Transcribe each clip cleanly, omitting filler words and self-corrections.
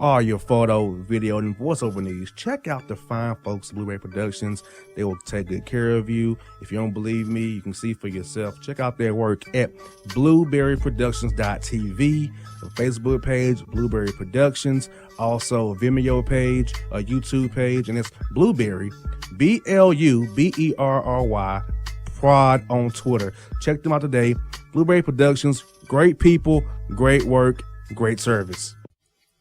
For all your photo, video, and voiceover needs, check out the fine folks at Blueberry Productions. They will take good care of you. If you don't believe me, you can see for yourself. Check out their work at blueberryproductions.tv, the Facebook page, Blueberry Productions, also a Vimeo page, a YouTube page, and it's Blueberry, BLUBERRY, Prod on Twitter. Check them out today. Blueberry Productions, great people, great work, great service.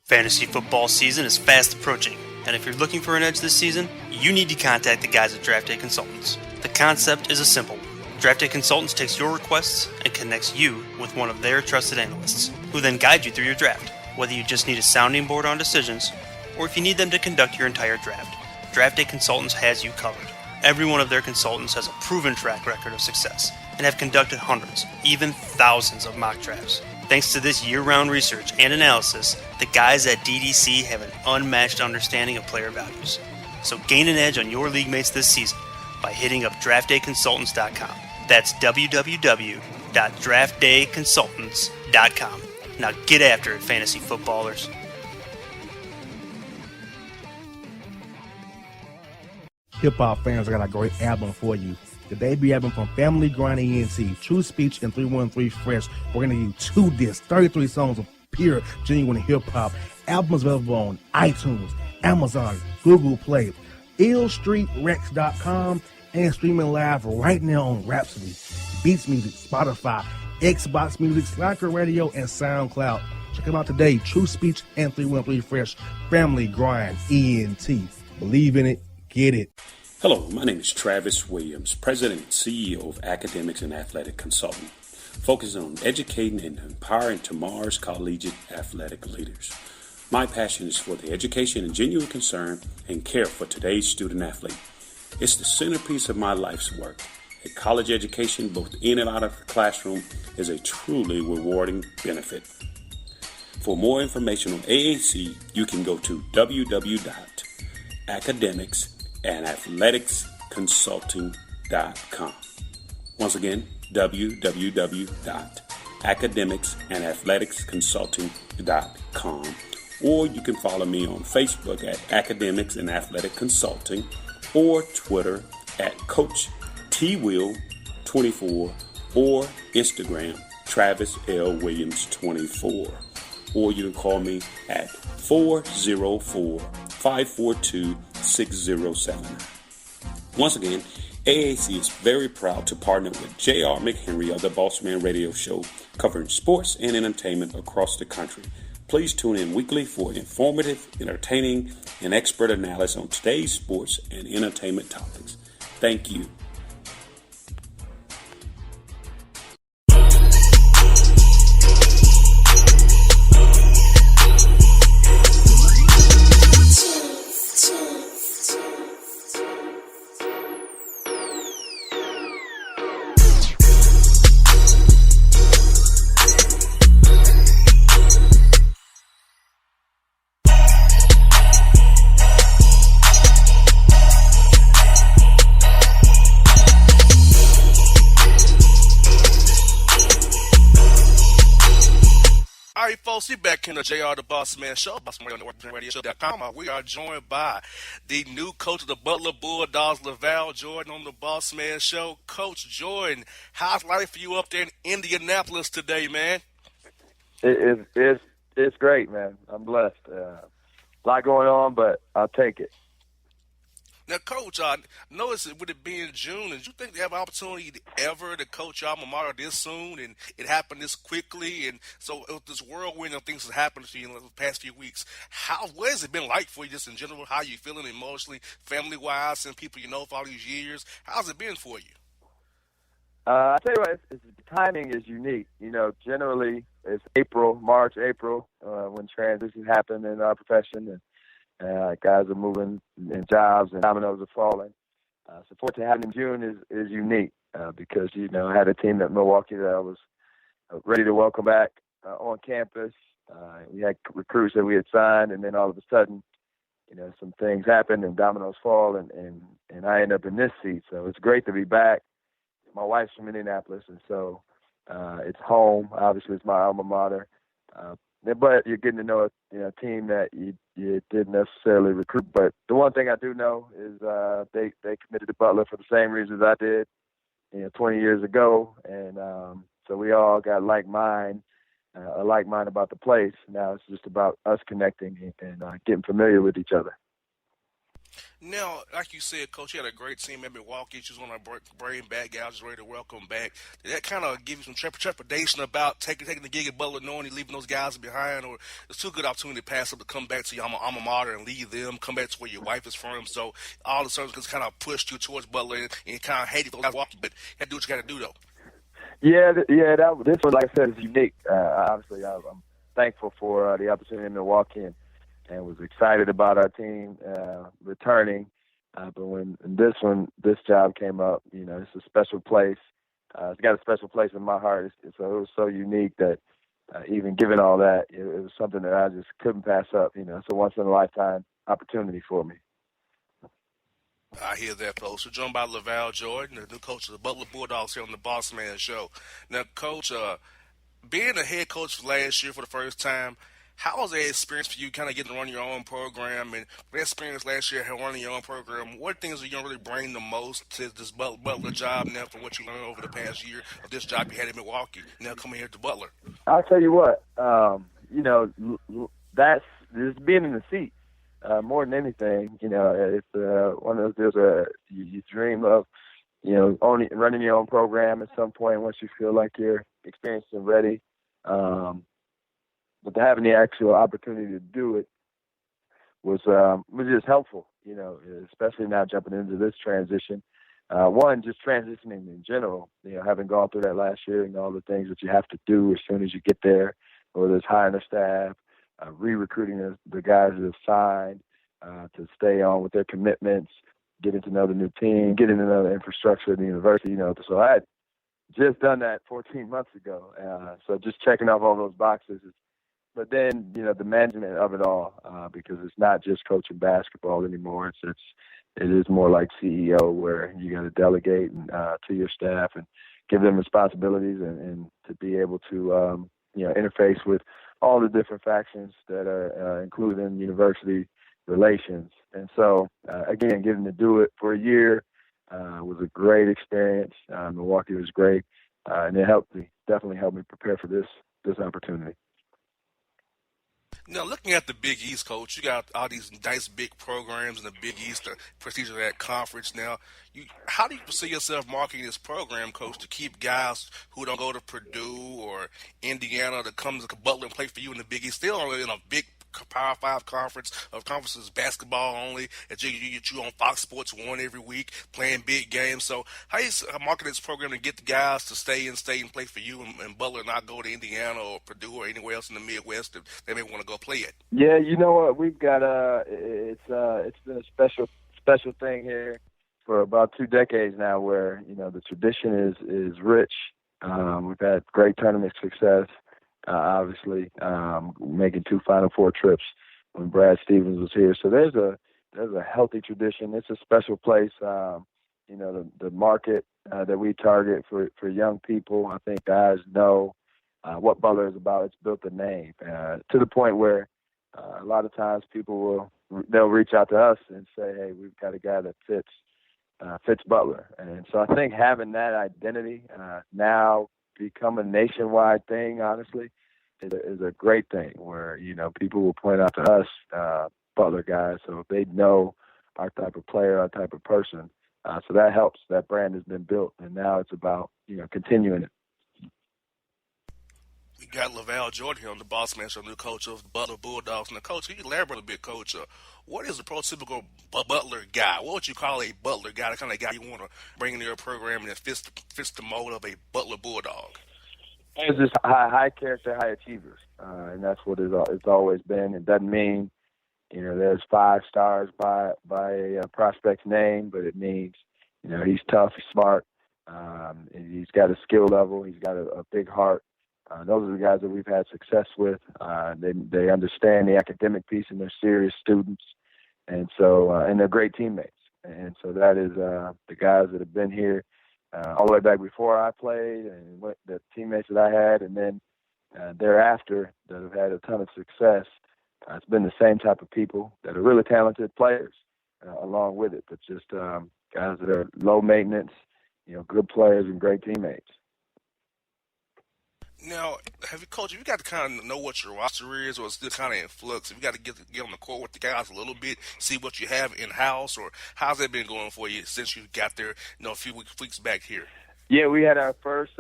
Fantasy football season is fast approaching, and if you're looking for an edge this season, you need to contact the guys at Draft Day Consultants. The concept is a simple one. Draft Day Consultants takes your requests and connects you with one of their trusted analysts, who then guide you through your draft. Whether you just need a sounding board on decisions, or if you need them to conduct your entire draft, Draft Day Consultants has you covered. Every one of their consultants has a proven track record of success and have conducted hundreds, even thousands of mock drafts. Thanks to this year-round research and analysis, the guys at DDC have an unmatched understanding of player values. So gain an edge on your league mates this season by hitting up draftdayconsultants.com. That's www.draftdayconsultants.com. Now get after it, fantasy footballers. Hip-hop fans, I got a great album for you. The debut album from Family Grind ENT, True Speech and 313 Fresh. We're going to give you 2 discs, 33 songs of pure, genuine hip-hop. Albums available on iTunes, Amazon, Google Play, illstreetrex.com, and streaming live right now on Rhapsody, Beats Music, Spotify, Xbox Music, Slacker Radio, and SoundCloud. Check them out today, True Speech and 313 Fresh, Family Grind ENT. Believe in it, get it. Hello, my name is Travis Williams, President and CEO of Academics and Athletic Consulting, focusing on educating and empowering tomorrow's collegiate athletic leaders. My passion is for the education and genuine concern and care for today's student athlete. It's the centerpiece of my life's work. A college education, both in and out of the classroom, is a truly rewarding benefit. For more information on AAC, you can go to www.academicsandathleticsconsulting.com. Once again, www.academicsandathleticsconsulting.com. Or you can follow me on Facebook at Academics and Athletic Consulting, or Twitter at Coach TWill24, or Instagram Travis L. Williams 24. Or you can call me at 404-542-6079. Once again, AAC is very proud to partner with J.R. McHenry of the Bossman Radio Show, covering sports and entertainment across the country. Please tune in weekly for informative, entertaining, and expert analysis on today's sports and entertainment topics. Thank you. We're back in the JR the Bossman Show, BossmanRadioShow.com. We are joined by the new coach of the Butler Bulldogs, LaVall Jordan, on the Bossman Show. Coach Jordan, how's life for you up there in Indianapolis today, man? It's great, man. I'm blessed. A lot going on, but I'll take it. Now, Coach, I noticed with it being June, did you think they have an opportunity ever to coach your alma mater this soon, and it happened this quickly? And so this whirlwind of things that happened to you in the past few weeks, what has it been like for you just in general? How are you feeling emotionally, family-wise, and people you know for all these years? How's it been for you? I tell you what, the timing is unique. You know, generally it's March, April, when transitions happen in our profession, and guys are moving in jobs and dominoes are falling. So for it to happen in June is unique because, you know, I had a team at Milwaukee that I was ready to welcome back on campus. We had recruits that we had signed, and then all of a sudden, you know, some things happen and dominoes fall, and I end up in this seat. So it's great to be back. My wife's from Indianapolis, and so it's home. Obviously, it's my alma mater. but you're getting to know a team that you didn't necessarily recruit. But the one thing I do know is they committed to Butler for the same reasons I did, 20 years ago, and so we all got a like mind about the place. Now it's just about us connecting and getting familiar with each other. Now, like you said, Coach, you had a great team at Milwaukee. You was one of our bring back guys, just ready to welcome back. Did that kind of give you some trepidation about taking the gig at Butler, knowing you're leaving those guys behind, or it's too good opportunity to pass up to come back to your alma mater and leave them, come back to where your wife is from? So all the circumstances kind of pushed you towards Butler, and you kind of hated those guys walking, but you got to do what you got to do, though. This one, like I said, is unique. Obviously, I'm thankful for the opportunity in Milwaukee and was excited about our team returning. But when this job came up, it's a special place. It's got a special place in my heart. So it was so unique that even given all that, it was something that I just couldn't pass up. It's a once-in-a-lifetime opportunity for me. I hear that, folks. We're joined by LaVall Jordan, the new coach of the Butler Bulldogs here on the Bossman Show. Now, Coach, being a head coach last year for the first time, how was that experience for you, kind of getting to run your own program? And that experience last year, running your own program, what things are you going to really bring the most to this Butler job now from what you learned over the past year of this job you had in Milwaukee, now coming here to Butler? I'll tell you what, that's just being in the seat. More than anything, it's one of those deals you dream of, only running your own program at some point once you feel like you're experienced and ready. But having the actual opportunity to do it was just helpful, especially now jumping into this transition. One, just transitioning in general, having gone through that last year and all the things that you have to do as soon as you get there, whether it's hiring a staff, re-recruiting the guys that have signed to stay on with their commitments, getting to know the new team, getting to know the infrastructure of the university. So I had just done that 14 months ago. So just checking off all those boxes. But then, the management of it all, because it's not just coaching basketball anymore. It is more like CEO, where you got to delegate to your staff and give them responsibilities and to be able to, interface with all the different factions that are included in university relations. And so, again, getting to do it for a year was a great experience. Milwaukee was great, and it definitely helped me prepare for this opportunity. Now, looking at the Big East, Coach, you got all these nice big programs in the Big East, the prestige of that conference. Now, how do you see yourself marketing this program, Coach, to keep guys who don't go to Purdue or Indiana to come to Butler and play for you in the Big East, still only in a big Power 5 conference of conferences, basketball only, and you get you on Fox Sports 1 every week playing big games? So how you market this program to get the guys to stay and play for you and Butler, not go to Indiana or Purdue or anywhere else in the Midwest if they may want to go play it? Yeah, you know what? We've got it's been a special thing here for about 2 decades now, where the tradition is rich. We've had great tournament success. Obviously, making 2 Final Four trips when Brad Stevens was here. So there's a healthy tradition. It's a special place. The market that we target for young people, I think guys know what Butler is about. It's built a name to the point where a lot of times they'll reach out to us and say, "Hey, we've got a guy that fits Butler." And so I think having that identity now become a nationwide thing, honestly, is a great thing, where people will point out to us Butler guys, so they know our type of player, our type of person. So that helps. That brand has been built, and now it's about continuing it. We got LaVall Jordan here on the Bossman Show, new coach of the Butler Bulldogs. Now, Coach, can you elaborate a bit, Coach? What is a prototypical Butler guy? What would you call a Butler guy, the kind of guy you want to bring into your program that fits the mold of a Butler Bulldog? It's just high character, high achievers, and that's what it's always been. It doesn't mean there's 5 stars by a prospect's name, but it means he's tough, he's smart, he's got a skill level, he's got a big heart. Those are the guys that we've had success with. They understand the academic piece, and they're serious students, and so and they're great teammates. And so that is the guys that have been here all the way back before I played, and the teammates that I had, and then thereafter that have had a ton of success, it's been the same type of people that are really talented players along with it, but just guys that are low maintenance, good players and great teammates. Now, Coach, have you got to kind of know what your roster is, or it's still kind of in flux? Have you got to get on the court with the guys a little bit, see what you have in-house, or how's that been going for you since you got there, a few weeks back here? Yeah, we had our first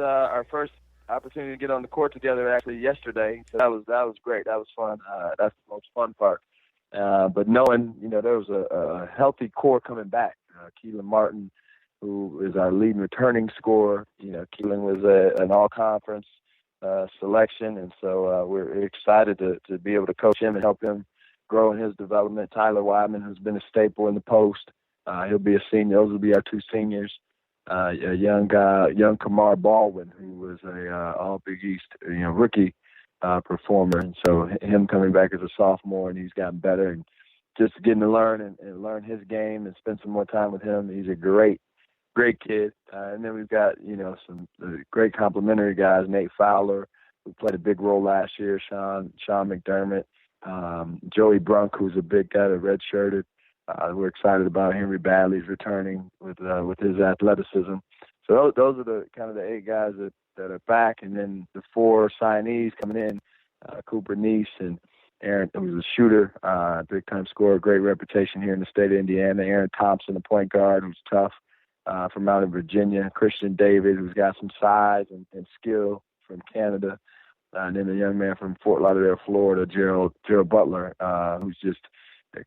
opportunity to get on the court together actually yesterday, so that was great. That was fun. That's the most fun part. But knowing, there was a healthy core coming back. Keelan Martin, who is our leading returning scorer. Keelan was an all-conference selection, and so we're excited to be able to coach him and help him grow in his development. Tyler Wyman, who's been a staple in the post, he'll be a senior. Those will be our two seniors. A young Kamar Baldwin, who was a All Big East rookie performer, and so him coming back as a sophomore, and he's gotten better, and just getting to learn and learn his game and spend some more time with him. He's a great kid. And then we've got, some great complimentary guys, Nate Fowler, who played a big role last year, Sean McDermott, Joey Brunk, who's a big guy that redshirted. We're excited about Henry Badley's returning with his athleticism. So those are the kind of the 8 guys that are back, and then the 4 signees coming in, Cooper Neese and Aaron, who's a shooter, big-time scorer, great reputation here in the state of Indiana. Aaron Thompson, the point guard, who's tough, from out of Virginia. Christian David, who's got some size and skill from Canada. And then a young man from Fort Lauderdale, Florida, Gerald Butler, who's just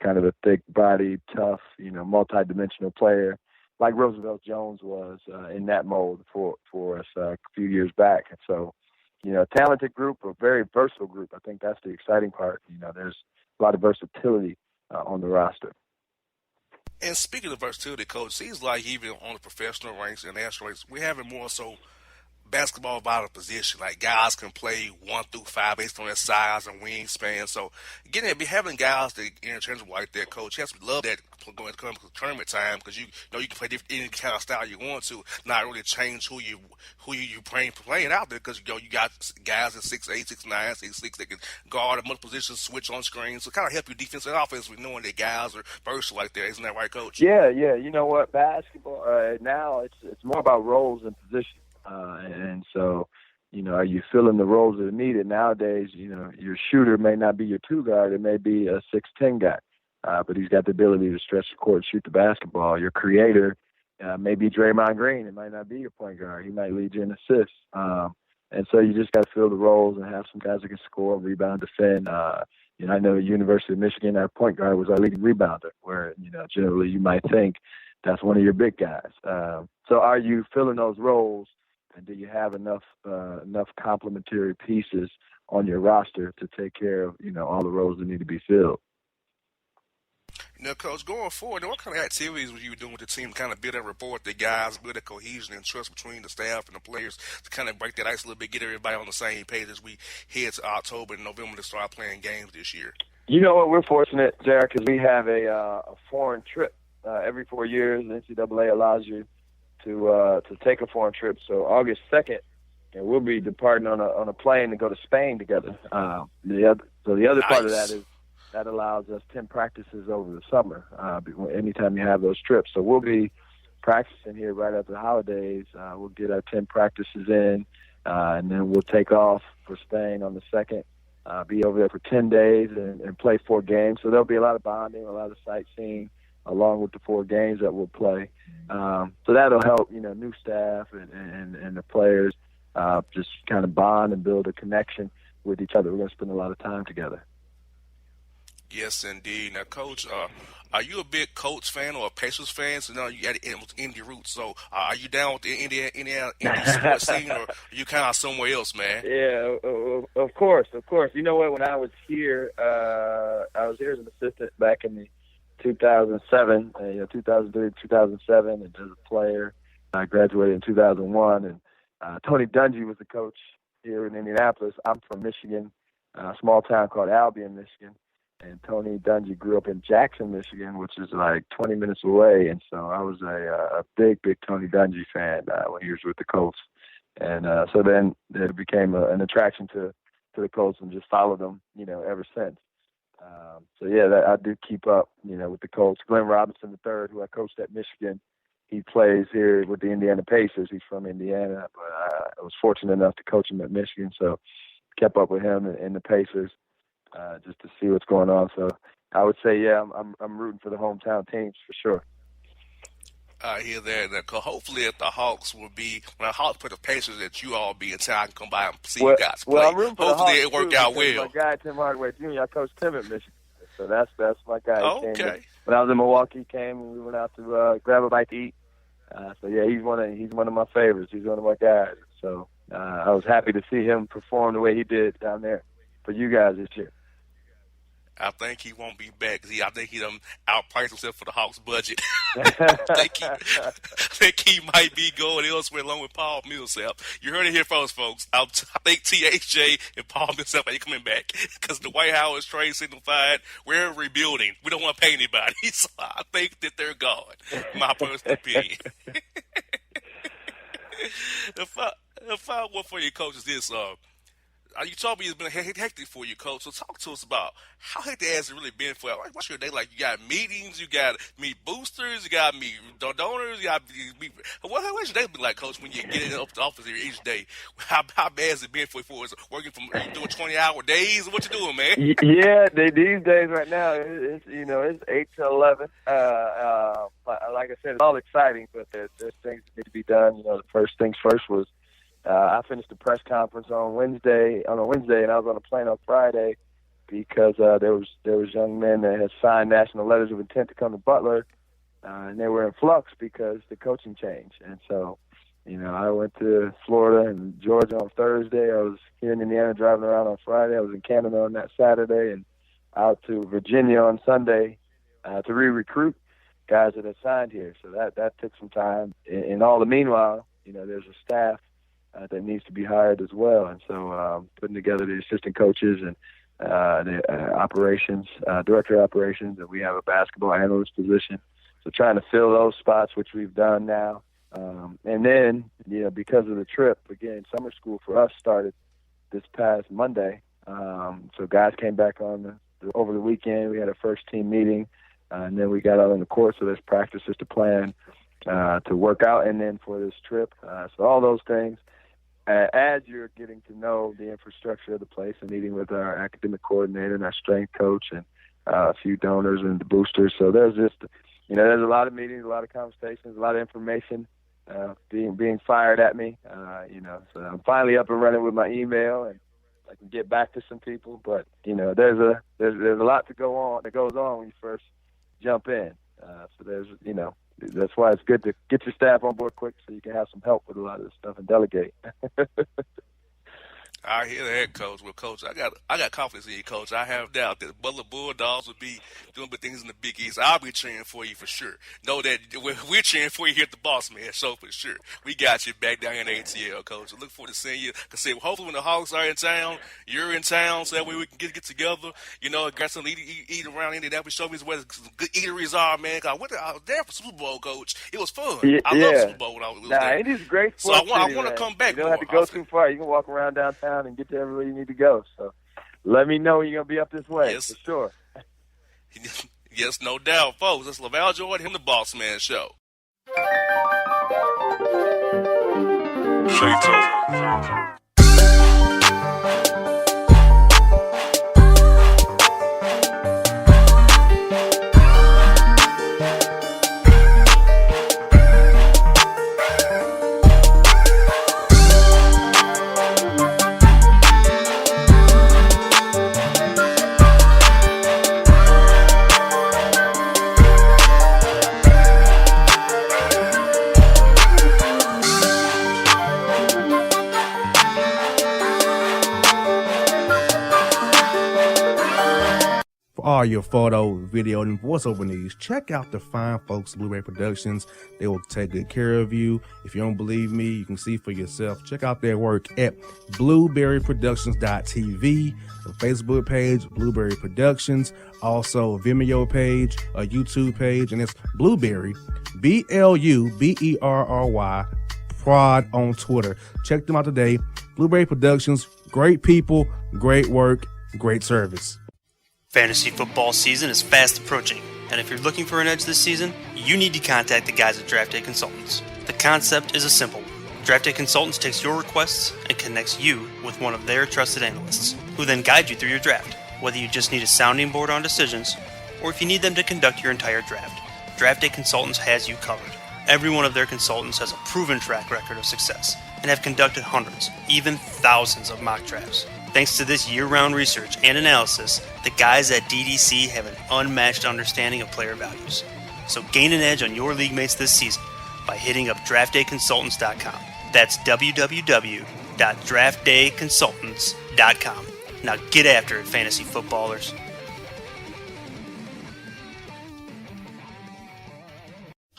kind of a thick-bodied, tough, multi-dimensional player, like Roosevelt Jones was in that mold for us a few years back. And so, a talented group, a very versatile group. I think that's the exciting part. There's a lot of versatility on the roster. And speaking of versatility, Coach, seems like even on the professional ranks and national ranks, we're having more so basketball by the position. Like guys can play 1 through 5 based on their size and wingspan. So having guys that interchangeable like that, Coach, yes, we love that when it comes to tournament time, because you can play any kind of style you want to, not really change who you playing out there, because you got guys at 6'8", 6'9", 6'6" that can guard at multiple positions, switch on screens, so kind of help your defense and offense with knowing that guys are versatile like that. Isn't that right, Coach? Yeah. You know what, basketball now it's more about roles and positions. And so, are you filling the roles that are needed? Nowadays, your shooter may not be your 2 guard. It may be a 6'10" guy, but he's got the ability to stretch the court, shoot the basketball. Your creator may be Draymond Green. It might not be your point guard. He might lead you in assists. And so you just got to fill the roles and have some guys that can score, rebound, defend. I know at University of Michigan, our point guard was our leading rebounder, where, generally you might think that's one of your big guys. So are you filling those roles? And do you have enough complementary pieces on your roster to take care of, all the roles that need to be filled? Now, Coach, going forward, what kind of activities were you doing with the team to kind of build that rapport with the guys, build that cohesion and trust between the staff and the players to kind of break that ice a little bit, get everybody on the same page as we head to October and November to start playing games this year? You know what? We're fortunate, Jared, because we have a foreign trip every 4 years. The NCAA allows you to take a foreign trip. So August 2nd, and we'll be departing on a plane to go to Spain together. The other part of that is that allows us 10 practices over the summer, anytime you have those trips. So we'll be practicing here right after the holidays. We'll get our 10 practices in, and then we'll take off for Spain on the 2nd, be over there for 10 days and play 4 games. So there'll be a lot of bonding, a lot of sightseeing, along with the 4 games that we'll play. So that'll help, new staff and the players just kind of bond and build a connection with each other. We're going to spend a lot of time together. Yes, indeed. Now, Coach, are you a big Colts fan or a Pacers fan? So now you got Indy roots. So are you down with the Indy sports scene, or are you kind of somewhere else, man? Yeah, of course. You know what? When I was here, I was here as an assistant back in the 2007, 2003, 2007, and as a player. I graduated in 2001, and Tony Dungy was the coach here in Indianapolis. I'm from Michigan, a small town called Albion, Michigan. And Tony Dungy grew up in Jackson, Michigan, which is like 20 minutes away. And so I was a big Tony Dungy fan when he was with the Colts. And so then it became an attraction to to the Colts and just followed them, ever since. So yeah, I do keep up, with the Colts. Glenn Robinson III, who I coached at Michigan, he plays here with the Indiana Pacers. He's from Indiana, but I was fortunate enough to coach him at Michigan, so kept up with him and the Pacers just to see what's going on. So I would say, yeah, I'm rooting for the hometown teams for sure. I hear that. Hopefully, if the Hawks will be, when the Hawks put the Pacers, that you all be in town and come by and see you guys play. Well, I'm rooting for Hopefully, the Hawks it worked out well. My guy Tim Hardaway Jr. I coached Tim at Michigan, so that's my guy. Okay. When I was in Milwaukee, he came and we went out to grab a bite to eat. So yeah, he's one of my favorites. He's one of my guys. So I was happy to see him perform the way he did down there for you guys this year. I think he won't be back because I think he done outpriced himself for the Hawks budget. I think he might be going elsewhere along with Paul Millsap. You heard it here first, folks. I think THJ and Paul Millsap ain't coming back because the White House trade signified we're rebuilding. We don't want to pay anybody. So I think that they're gone. My personal opinion. The final one for your coach is this. You told me it's been hectic for you, Coach. So talk to us about how hectic has it really been for you. What's your day like? You got meetings, you got meet boosters, you got meet donors, you got meet. What's your day been like, Coach, when you get up to the office here each day? How bad has it been for you? Is it working from doing 20-hour days? What you doing, man? Yeah, these days right now it's 8 to 11. Like I said, it's all exciting, but there's things that need to be done. The first things first was. I finished the press conference on a Wednesday, and I was on a plane on Friday because there was young men that had signed national letters of intent to come to Butler, and they were in flux because the coaching changed. And so, I went to Florida and Georgia on Thursday. I was here in Indiana driving around on Friday. I was in Canada on that Saturday, and out to Virginia on Sunday to re-recruit guys that had signed here. So that took some time. In all the meanwhile, there's a staff that needs to be hired as well. And so putting together the assistant coaches and the operations, director of operations, and we have a basketball analyst position. So trying to fill those spots, which we've done now. And then, because of the trip, again, summer school for us started this past Monday. So guys came back on over the weekend. We had a first team meeting, and then we got out on the court. So there's practices to plan to work out, and then for this trip. So all those things. As you're getting to know the infrastructure of the place and meeting with our academic coordinator and our strength coach and a few donors and the boosters. So there's just, there's a lot of meetings, a lot of conversations, a lot of information being fired at me. So I'm finally up and running with my email and I can get back to some people. But, there's a lot that goes on when you first jump in. So there's, that's why it's good to get your staff on board quick so you can have some help with a lot of this stuff and delegate. I hear that, Coach. Well, Coach, I got confidence in you, Coach. I have doubt that Butler Bulldogs will be doing big things in the Big East. I'll be cheering for you for sure. Know that we're cheering for you here at the Bossman show for sure. We got you back down in the ATL, Coach. I look forward to seeing you. Hopefully when the Hawks are in town, you're in town, so that way we can get together. Got something to eat around Indianapolis. Show me where the good eateries are, man. I was there for Super Bowl, Coach. It was fun. I love Super Bowl when I was there. It is great. So I want to come back. You don't have to go too far. You can walk around downtown and get to everywhere you need to go. So let me know when you're going to be up this way, for sure. Yes, no doubt, folks. That's LaVall Jordan, him the Bossman Show. For all your photo, video, and voiceover needs, check out the fine folks at Blueberry Productions. They will take good care of you. If you don't believe me, you can see for yourself. Check out their work at blueberryproductions.tv, the Facebook page, Blueberry Productions, also a Vimeo page, a YouTube page, and it's Blueberry, BLUBERRY, Prod on Twitter. Check them out today. Blueberry Productions, Great people, great work, great service. Fantasy football season is fast approaching, and if you're looking for an edge this season, you need to contact the guys at Draft Day Consultants. The concept is a simple one. Draft Day Consultants takes your requests and connects you with one of their trusted analysts, who then guide you through your draft. Whether you just need a sounding board on decisions, or if you need them to conduct your entire draft, Draft Day Consultants has you covered. Every one of their consultants has a proven track record of success and have conducted hundreds, even thousands of mock drafts. Thanks to this year-round research and analysis, the guys at DDC have an unmatched understanding of player values. So gain an edge on your league mates this season by hitting up draftdayconsultants.com. That's www.draftdayconsultants.com. Now get after it, fantasy footballers.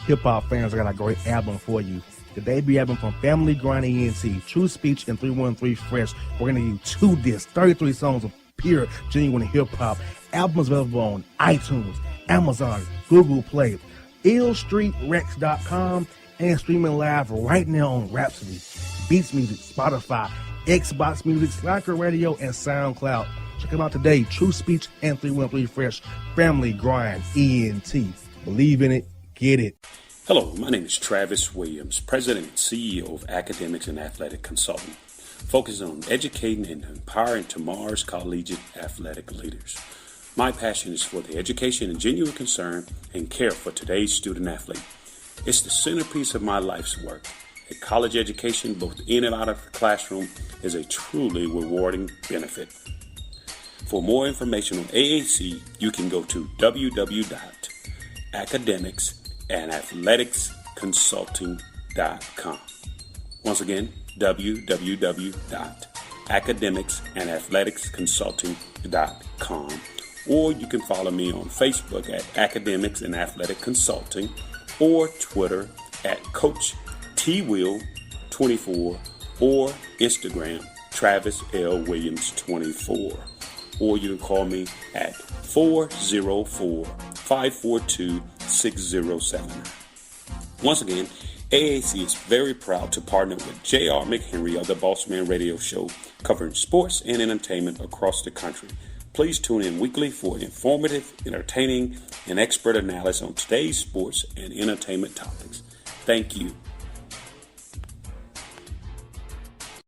Hip-hop fans, I got a great album for you. The debut album from Family Grind ENT, True Speech and 313 Fresh. We're going to give you 2 discs, 33 songs of pure, genuine hip-hop. Albums available on iTunes, Amazon, Google Play, illstreetrex.com, and streaming live right now on Rhapsody, Beats Music, Spotify, Xbox Music, Slacker Radio, and SoundCloud. Check them out today. True Speech and 313 Fresh. Family Grind ENT. Believe in it. Get it. Hello, my name is Travis Williams, President and CEO of Academics and Athletic Consulting, focusing on educating and empowering tomorrow's collegiate athletic leaders. My passion is for the education and genuine concern and care for today's student athlete. It's the centerpiece of my life's work. A college education, both in and out of the classroom, is a truly rewarding benefit. For more information on AAC, you can go to www.academicsandathleticsconsulting.com. Once again, www.academicsandathleticsconsulting.com. Or you can follow me on Facebook at Academics and Athletic Consulting, or Twitter at Coach TWill24, or Instagram Travis L. Williams 24. Or you can call me at 404-542-6079. Once again, AAC is very proud to partner with J.R. McHenry of the Bossman radio show, covering sports and entertainment across the country. Please tune in weekly for informative, entertaining, and expert analysis on today's sports and entertainment topics. Thank you.